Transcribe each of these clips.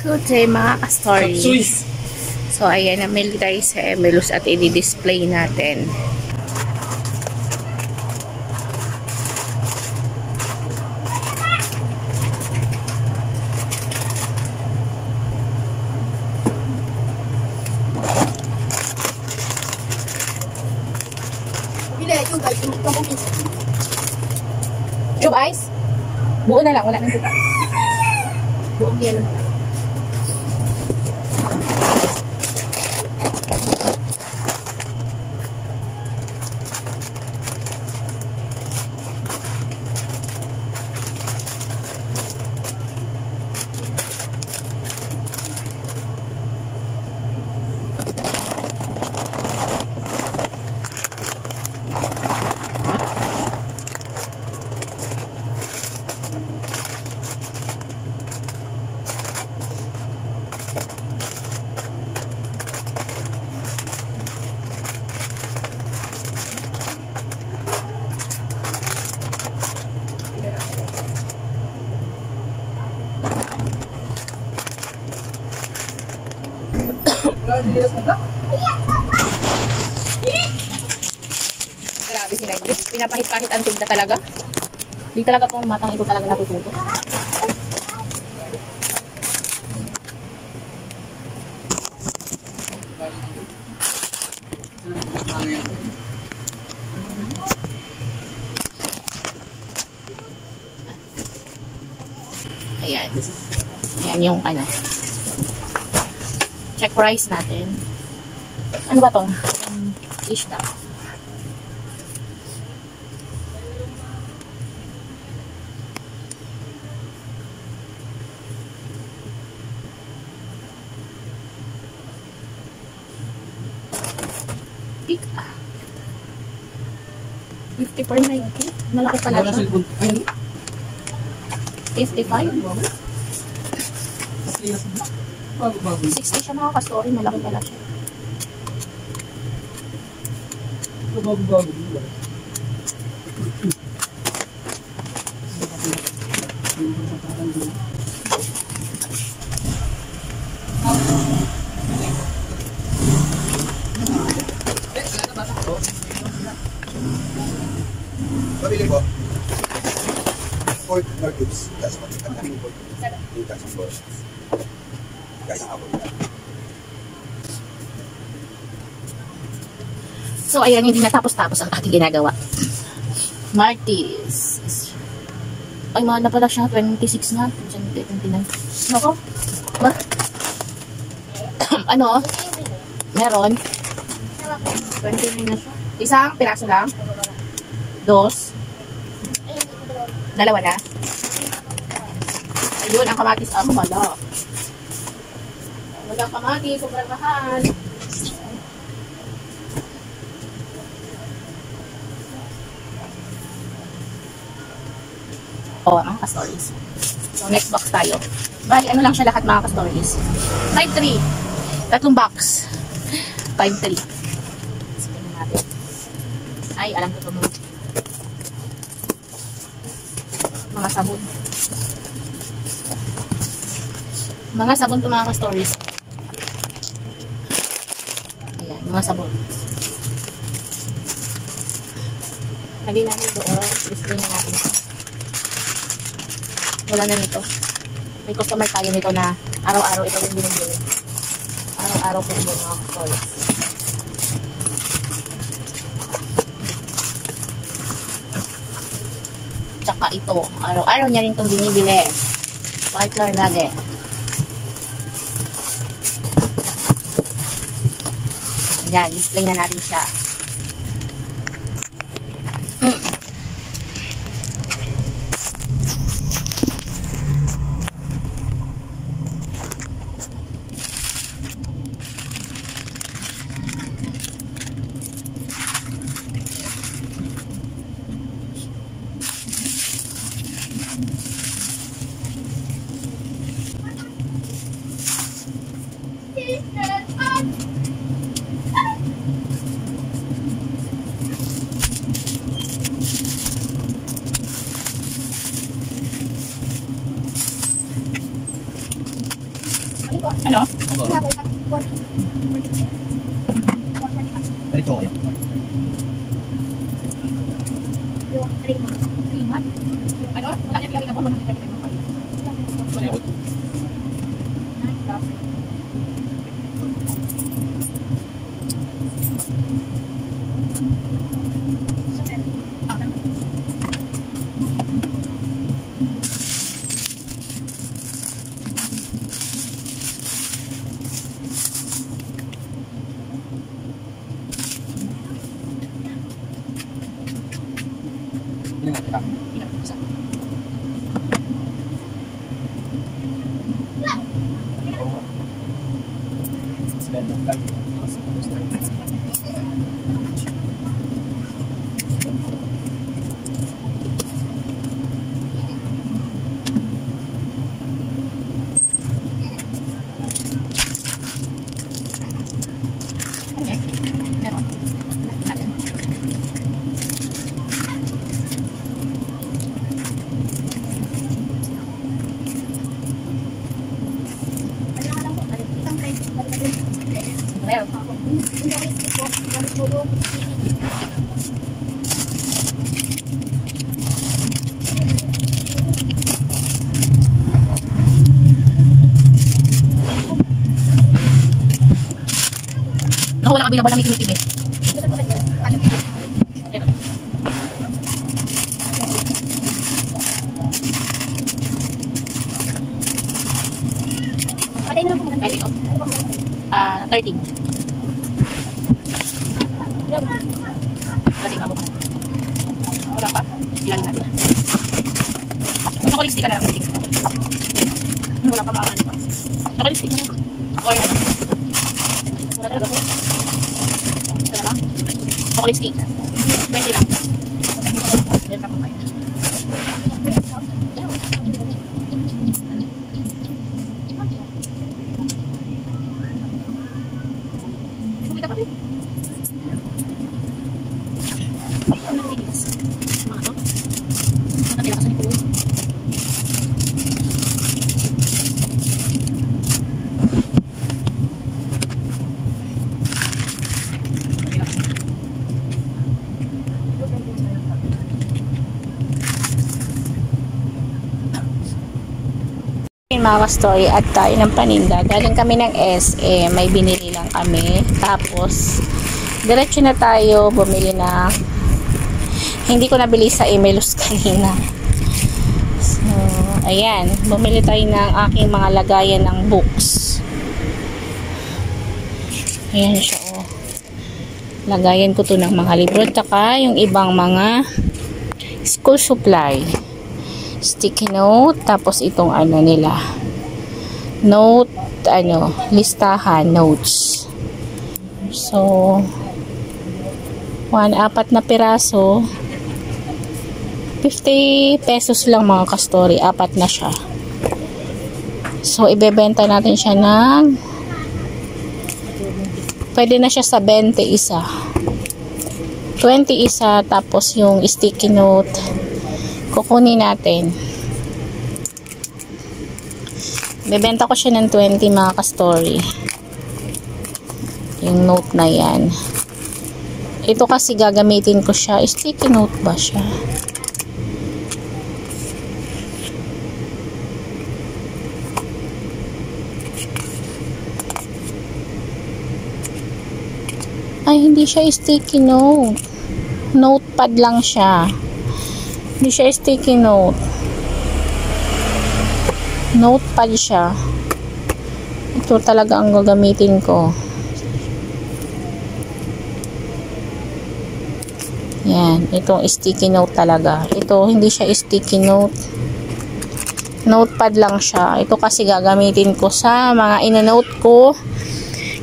Good day mga ka-stories. So ayan, namili tayo sa Emelus at i-display natin. Cube ice? Buo na lang, wala nang tuta. Buong yellow na lang. Grabe sila. Pinapahit-pahit ang tigda talaga. Hindi talaga pong matang ito talaga natututo. Ayan. Ayan yung ano. Check price natin. Ano ba to? Fish daw. Pick ah. 50 per night. Okay. Malaki pala siya. 55. 60 siya mga ka-story. Malaki pala siya. Pabili po. Pork nuggets. That's what I'm having pork. That's of course. Guys, ako. So, ayan, hindi natapos-tapos ang ating ginagawa. Martis. Ay, mahal na pala siya. 26 na. 29. Nako. Ba? Ano? Meron. 29 na siya. Isang piraso lang. 2. Dalawa na. Ayun, ang kamatis. Ako pala. Walang kamatis. Sobrang mahal. Ang ka-stories. So, next box tayo. Bali, ano lang siya lahat mga ka-stories. 5-3. Tatlong box. 5-3. Sige natin. Ay, alam ko ito mo. Mga sabon. Mga sabon ito mga ka-stories. Ayan, mga sabon. Lagay namin doon. Display na natin ito. Wala na nito. May customer tayo nito na araw-araw ito yung binibili. Araw-araw po yung mga stories. Tsaka ito. Araw-araw niya rin itong binibili. Partner nugget. Ayan, display na natin siya. Ano? Ganito kayo. Ano? Wala niya pinagin ako. Ako wala ka binabala ng itinitib eh. Patay na lang po. 13. Kasi nga po. Wala pa. Ilan natin. Nakulistik ka na lang. Wala pa mga ano. Nakulistik na lang. Or ano. Wala talaga po. Wala lang. Nakulistik. 20 lang. Yan pa po kayo. Mga story at tayo ng paninda. Galing kami ng SM, may binili lang kami. Tapos, diretso na tayo bumili na. Hindi ko nabili sa Emelos kanina. So, ayan. Bumili tayo ng aking mga lagayan ng books. Ayan siya, oh. Lagayan ko to ng mga libro. Taka yung ibang mga school supply. Sticky note, tapos itong ano nila, note, listahan, notes. So, 4 na piraso, 50 pesos lang mga ka-story, 4 na siya. So, ibebenta natin siya ng, pwede na siya sa 20 isa. 20 isa, tapos yung sticky note, kukunin natin. Bebenta ko siya ng 20 mga ka-story. Yung note na yan. Ito kasi gagamitin ko siya. Sticky note ba siya? Ay, hindi siya sticky note. Notepad lang siya. Hindi siya sticky note. Notepad siya. Ito talaga ang gagamitin ko. Yan. Itong sticky note talaga. Ito, hindi siya sticky note. Notepad lang siya. Ito kasi gagamitin ko sa mga ina-note ko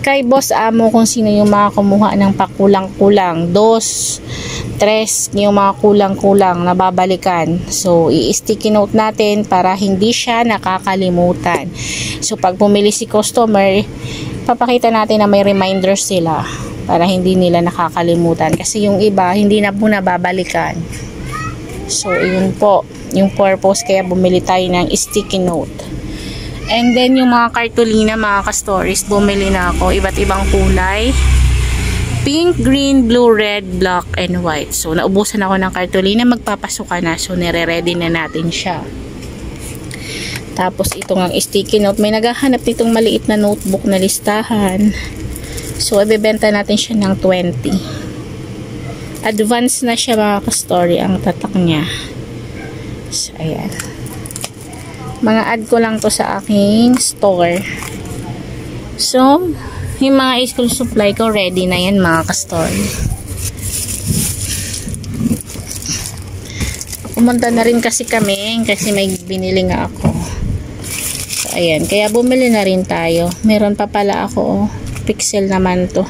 kay Boss Amo kung sino yung mga kumuha ng pakulang-kulang. 2, 3, yung mga kulang-kulang na babalikan. So, i-sticky note natin para hindi siya nakakalimutan. So, pag pumili si customer, papakita natin na may reminders sila para hindi nila nakakalimutan. Kasi yung iba, hindi na po nababalikan. So, yun po. Yung purpose kaya bumili tayo ng sticky note. And then, yung mga cartolina, mga ka-stories, bumili na ako. Iba't ibang kulay. Pink, green, blue, red, black, and white. So, naubusan ako ng cartolina. Magpapasuka na. So, nire-ready na natin siya. Tapos, ito ng sticky note. May naghahanap nitong maliit na notebook na listahan. So, ibebenta natin siya ng 20. Advance na siya, mga ka-story, ang tatak niya. So, ayan. Mga add ko lang to sa aking store. So, yung mga school supply ko, ready na yan, mga ka-story. Pumunta na rin kasi kami, kasi may binili nga ako. So, ayan. Kaya bumili na rin tayo. Meron pa pala ako, Pixel naman to.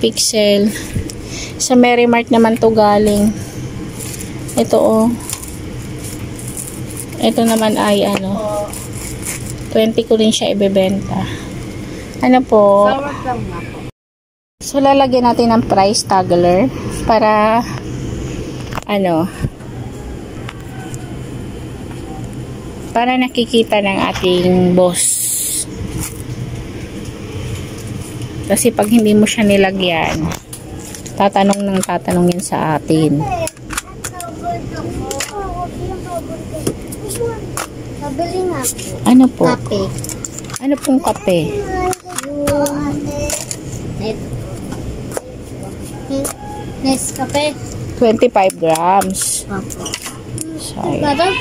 Pixel. Sa Merrimart naman to galing. Ito, oh. Ito naman ay, 20 ko rin siya ibebenta. Ano po? So, lalagyan natin ng price taggler para, para nakikita ng ating boss. Kasi pag hindi mo siya nilagyan, tatanong yan sa atin. Ano po? Kape. Ano pong kape? Nescafe. 25 grams. Opo. Sorry. Parang